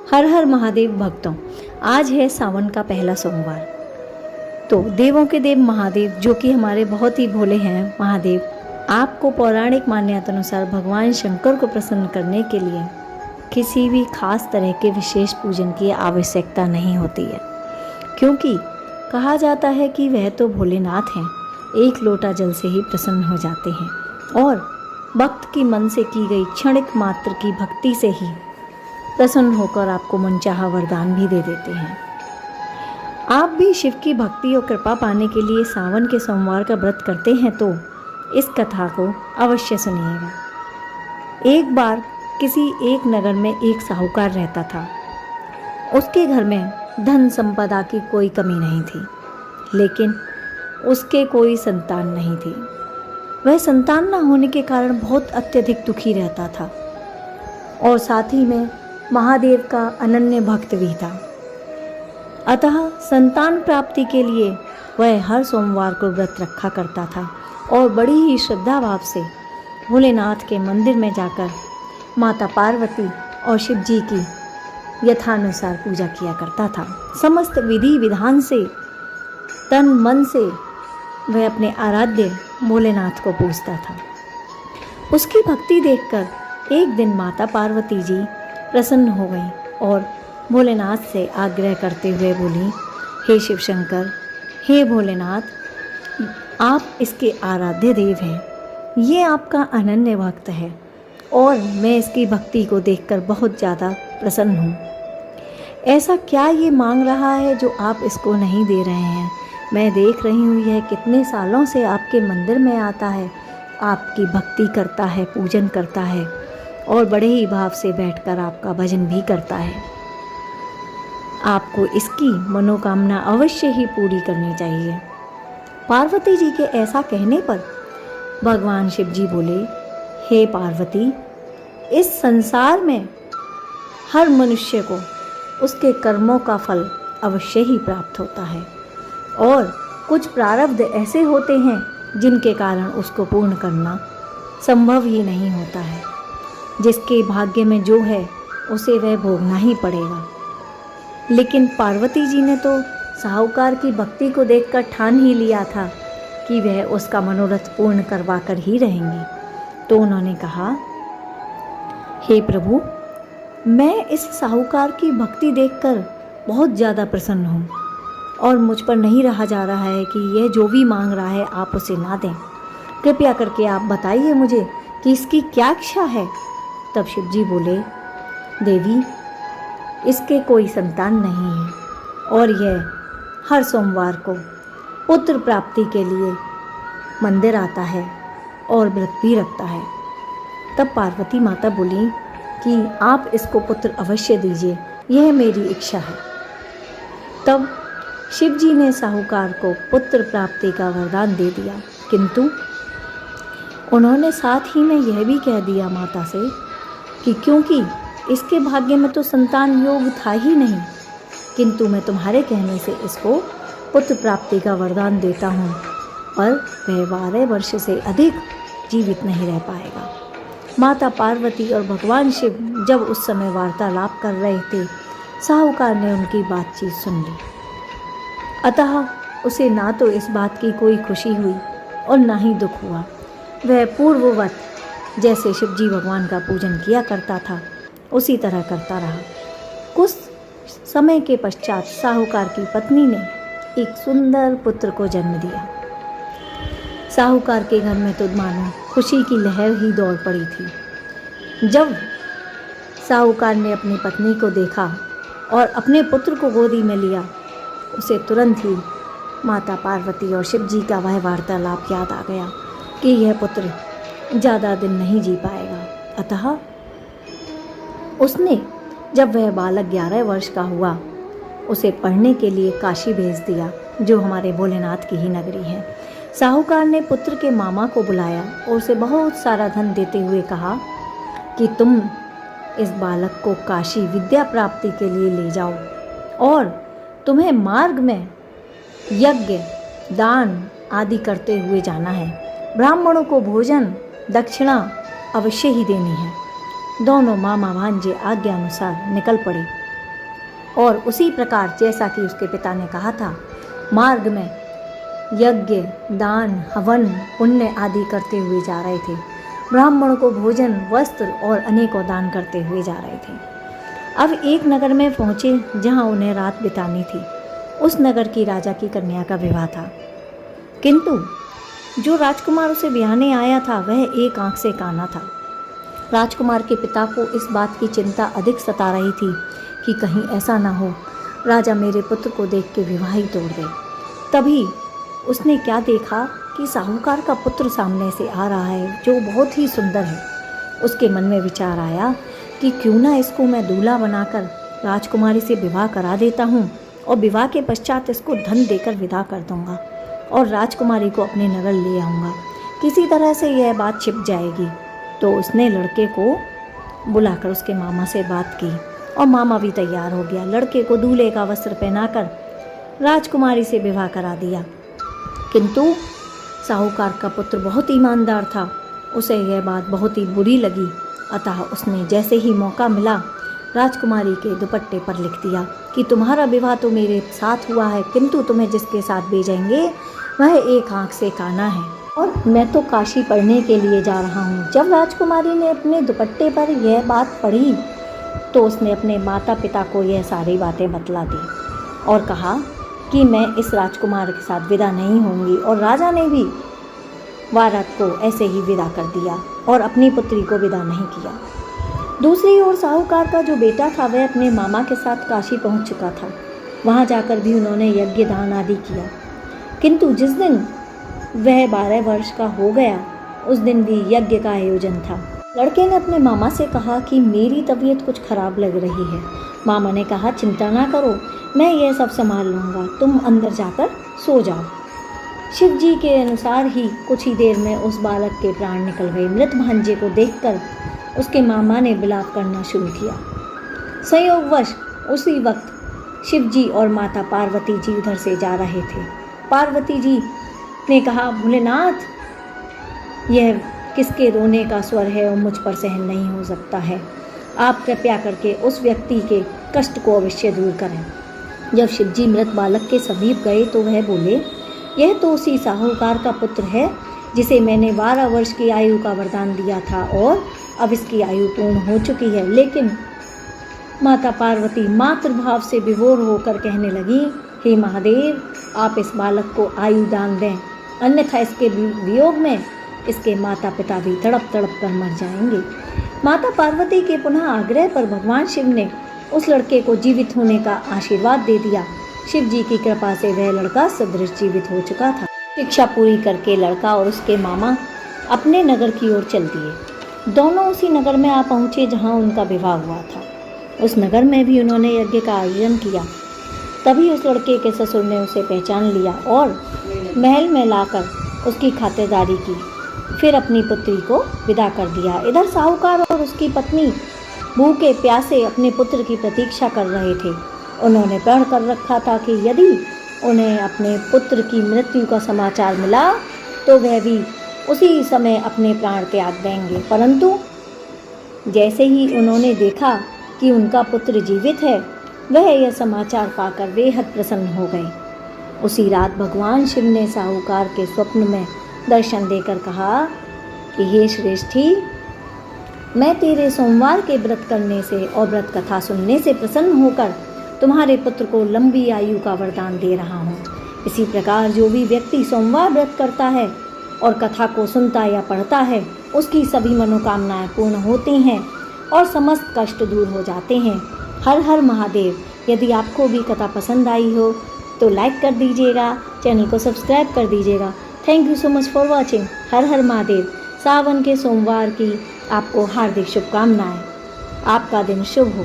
हर हर महादेव भक्तों, आज है सावन का पहला सोमवार। तो देवों के देव महादेव, जो कि हमारे बहुत ही भोले हैं महादेव, आपको पौराणिक मान्यता अनुसार भगवान शंकर को प्रसन्न करने के लिए किसी भी खास तरह के विशेष पूजन की आवश्यकता नहीं होती है, क्योंकि कहा जाता है कि वह तो भोलेनाथ हैं, एक लोटा जल से ही प्रसन्न हो जाते हैं और भक्त की मन से की गई क्षणिक मात्र की भक्ति से ही प्रसन्न होकर आपको मनचाहा वरदान भी दे देते हैं। आप भी शिव की भक्ति और कृपा पाने के लिए सावन के सोमवार का व्रत करते हैं तो इस कथा को अवश्य सुनिएगा। एक बार किसी एक नगर में एक साहूकार रहता था। उसके घर में धन संपदा की कोई कमी नहीं थी, लेकिन उसके कोई संतान नहीं थी। वह संतान न होने के कारण बहुत अत्यधिक दुखी रहता था और साथ ही में महादेव का अनन्य भक्त भी था। अतः संतान प्राप्ति के लिए वह हर सोमवार को व्रत रखा करता था और बड़ी ही श्रद्धा भाव से भोलेनाथ के मंदिर में जाकर माता पार्वती और शिव जी की यथानुसार पूजा किया करता था। समस्त विधि विधान से तन मन से वह अपने आराध्य भोलेनाथ को पूजता था। उसकी भक्ति देखकर एक दिन माता पार्वती जी प्रसन्न हो गई और भोलेनाथ से आग्रह करते हुए बोली, हे शिव शंकर, हे भोलेनाथ, आप इसके आराध्य देव हैं, ये आपका अनन्य भक्त है और मैं इसकी भक्ति को देखकर बहुत ज़्यादा प्रसन्न हूँ। ऐसा क्या ये मांग रहा है जो आप इसको नहीं दे रहे हैं? मैं देख रही हूँ यह कितने सालों से आपके मंदिर में आता है, आपकी भक्ति करता है, पूजन करता है और बड़े ही भाव से बैठकर आपका भजन भी करता है। आपको इसकी मनोकामना अवश्य ही पूरी करनी चाहिए। पार्वती जी के ऐसा कहने पर भगवान शिव जी बोले, हे पार्वती, इस संसार में हर मनुष्य को उसके कर्मों का फल अवश्य ही प्राप्त होता है और कुछ प्रारब्ध ऐसे होते हैं जिनके कारण उसको पूर्ण करना संभव ही नहीं होता है। जिसके भाग्य में जो है उसे वह भोगना ही पड़ेगा। लेकिन पार्वती जी ने तो साहूकार की भक्ति को देखकर ठान ही लिया था कि वह उसका मनोरथ पूर्ण करवा कर ही रहेंगी। तो उन्होंने कहा, हे प्रभु, मैं इस साहूकार की भक्ति देखकर बहुत ज़्यादा प्रसन्न हूँ और मुझ पर नहीं रहा जा रहा है कि यह जो भी मांग रहा है आप उसे ना दें। कृपया करके आप बताइए मुझे कि इसकी क्या इच्छा है। तब शिव जी बोले, देवी, इसके कोई संतान नहीं है और यह हर सोमवार को पुत्र प्राप्ति के लिए मंदिर आता है और व्रत भी रखता है। तब पार्वती माता बोली कि आप इसको पुत्र अवश्य दीजिए, यह मेरी इच्छा है। तब शिव जी ने साहूकार को पुत्र प्राप्ति का वरदान दे दिया, किंतु उन्होंने साथ ही में यह भी कह दिया माता से कि क्योंकि इसके भाग्य में तो संतान योग था ही नहीं, किंतु मैं तुम्हारे कहने से इसको पुत्र प्राप्ति का वरदान देता हूँ, पर वह 12 वर्ष से अधिक जीवित नहीं रह पाएगा। माता पार्वती और भगवान शिव जब उस समय वार्तालाप कर रहे थे, साहूकार ने उनकी बातचीत सुन ली। अतः उसे ना तो इस बात की कोई खुशी हुई और ना ही दुख हुआ। वह पूर्ववत जैसे शिव जी भगवान का पूजन किया करता था उसी तरह करता रहा। कुछ समय के पश्चात साहूकार की पत्नी ने एक सुंदर पुत्र को जन्म दिया। साहूकार के घर में तो मानो खुशी की लहर ही दौड़ पड़ी थी। जब साहूकार ने अपनी पत्नी को देखा और अपने पुत्र को गोदी में लिया, उसे तुरंत ही माता पार्वती और शिव जी का वह वार्तालाप याद आ गया कि यह पुत्र ज़्यादा दिन नहीं जी पाएगा। अतः उसने, जब वह बालक 11 वर्ष का हुआ, उसे पढ़ने के लिए काशी भेज दिया, जो हमारे भोलेनाथ की ही नगरी है। साहूकार ने पुत्र के मामा को बुलाया और उसे बहुत सारा धन देते हुए कहा कि तुम इस बालक को काशी विद्या प्राप्ति के लिए ले जाओ और तुम्हें मार्ग में यज्ञ, दान आदि करते हुए जाना है। ब्राह्मणों को भोजन दक्षिणा अवश्य ही देनी है। दोनों मामा भांजे आज्ञा अनुसार निकल पड़े और उसी प्रकार जैसा कि उसके पिता ने कहा था, मार्ग में यज्ञ, दान, हवन, पुण्य आदि करते हुए जा रहे थे। ब्राह्मण को भोजन, वस्त्र और अनेकों दान करते हुए जा रहे थे। अब एक नगर में पहुँचे जहाँ उन्हें रात बितानी थी। उस नगर की राजा की कन्या का विवाह था, किंतु जो राजकुमार उसे ब्याहने आया था वह एक आंख से काना था। राजकुमार के पिता को इस बात की चिंता अधिक सता रही थी कि कहीं ऐसा ना हो राजा मेरे पुत्र को देख के विवाह ही तोड़ दे। तभी उसने क्या देखा कि साहूकार का पुत्र सामने से आ रहा है जो बहुत ही सुंदर है। उसके मन में विचार आया कि क्यों ना इसको मैं दूल्हा बनाकर राजकुमारी से विवाह करा देता हूँ और विवाह के पश्चात इसको धन देकर विदा कर दूँगा और राजकुमारी को अपने नगर ले आऊँगा। किसी तरह से यह बात छिप जाएगी। तो उसने लड़के को बुलाकर उसके मामा से बात की और मामा भी तैयार हो गया। लड़के को दूल्हे का वस्त्र पहनाकर राजकुमारी से विवाह करा दिया। किंतु साहूकार का पुत्र बहुत ईमानदार था, उसे यह बात बहुत ही बुरी लगी। अतः उसने जैसे ही मौका मिला राजकुमारी के दुपट्टे पर लिख दिया कि तुम्हारा विवाह तो मेरे साथ हुआ है, किंतु तुम्हें जिसके साथ भेजेंगे वह एक आंख से काना है और मैं तो काशी पढ़ने के लिए जा रहा हूँ। जब राजकुमारी ने अपने दुपट्टे पर यह बात पढ़ी तो उसने अपने माता पिता को यह सारी बातें बतला दी और कहा कि मैं इस राजकुमार के साथ विदा नहीं होंगी। और राजा ने भी वारत को ऐसे ही विदा कर दिया और अपनी पुत्री को विदा नहीं किया। दूसरी ओर साहूकार का जो बेटा था वह अपने मामा के साथ काशी पहुंच चुका था। वहां जाकर भी उन्होंने यज्ञ दान आदि किया, किंतु जिस दिन वह 12 वर्ष का हो गया उस दिन भी यज्ञ का आयोजन था। लड़के ने अपने मामा से कहा कि मेरी तबीयत कुछ खराब लग रही है। मामा ने कहा चिंता ना करो, मैं यह सब संभाल लूँगा, तुम अंदर जाकर सो जाओ। शिव जी के अनुसार ही कुछ ही देर में उस बालक के प्राण निकल गए। मृत भांजे को देखकर उसके मामा ने विलाप करना शुरू किया। संयोगवश उसी वक्त शिव जी और माता पार्वती जी उधर से जा रहे थे। पार्वती जी ने कहा, भोलेनाथ, यह किसके रोने का स्वर है और मुझ पर सहन नहीं हो सकता है। आप कृपया करके उस व्यक्ति के कष्ट को अवश्य दूर करें। जब शिवजी मृत बालक के समीप गए तो वह बोले, यह तो उसी साहूकार का पुत्र है जिसे मैंने 12 वर्ष की आयु का वरदान दिया था और अब इसकी आयु पूर्ण हो चुकी है। लेकिन माता पार्वती मातृभाव से विभोर होकर कहने लगी, हे महादेव, आप इस बालक को आयु दान दें, अन्यथा इसके वियोग में इसके माता पिता भी तड़प तड़प कर मर जाएंगे। माता पार्वती के पुनः आग्रह पर भगवान शिव ने उस लड़के को जीवित होने का आशीर्वाद दे दिया। शिव जी की कृपा से वह लड़का सदृश जीवित हो चुका था। शिक्षा पूरी करके लड़का और उसके मामा अपने नगर की ओर चल दिए। दोनों उसी नगर में आ पहुँचे जहाँ उनका विवाह हुआ था। उस नगर में भी उन्होंने यज्ञ का आयोजन किया। तभी उस लड़के के ससुर ने उसे पहचान लिया और महल में लाकर उसकी खातिरदारी की, फिर अपनी पुत्री को विदा कर दिया। इधर साहूकार और उसकी पत्नी भूखे प्यासे अपने पुत्र की प्रतीक्षा कर रहे थे। उन्होंने प्रण कर रखा था कि यदि उन्हें अपने पुत्र की मृत्यु का समाचार मिला तो वह भी उसी समय अपने प्राण त्याग देंगे। परंतु जैसे ही उन्होंने देखा कि उनका पुत्र जीवित है, वह यह समाचार पाकर बेहद प्रसन्न हो गए। उसी रात भगवान शिव ने साहूकार के स्वप्न में दर्शन देकर कहा कि हे श्रेष्ठी, मैं तेरे सोमवार के व्रत करने से और व्रत कथा सुनने से प्रसन्न होकर तुम्हारे पुत्र को लंबी आयु का वरदान दे रहा हूँ। इसी प्रकार जो भी व्यक्ति सोमवार व्रत करता है और कथा को सुनता या पढ़ता है, उसकी सभी मनोकामनाएं पूर्ण होती हैं और समस्त कष्ट दूर हो जाते हैं। हर हर महादेव। यदि आपको भी कथा पसंद आई हो तो लाइक कर दीजिएगा, चैनल को सब्सक्राइब कर दीजिएगा। Thank you so much for watching. हर हर महादेव। सावन के सोमवार की आपको हार्दिक शुभकामनाएं। आपका दिन शुभ हो।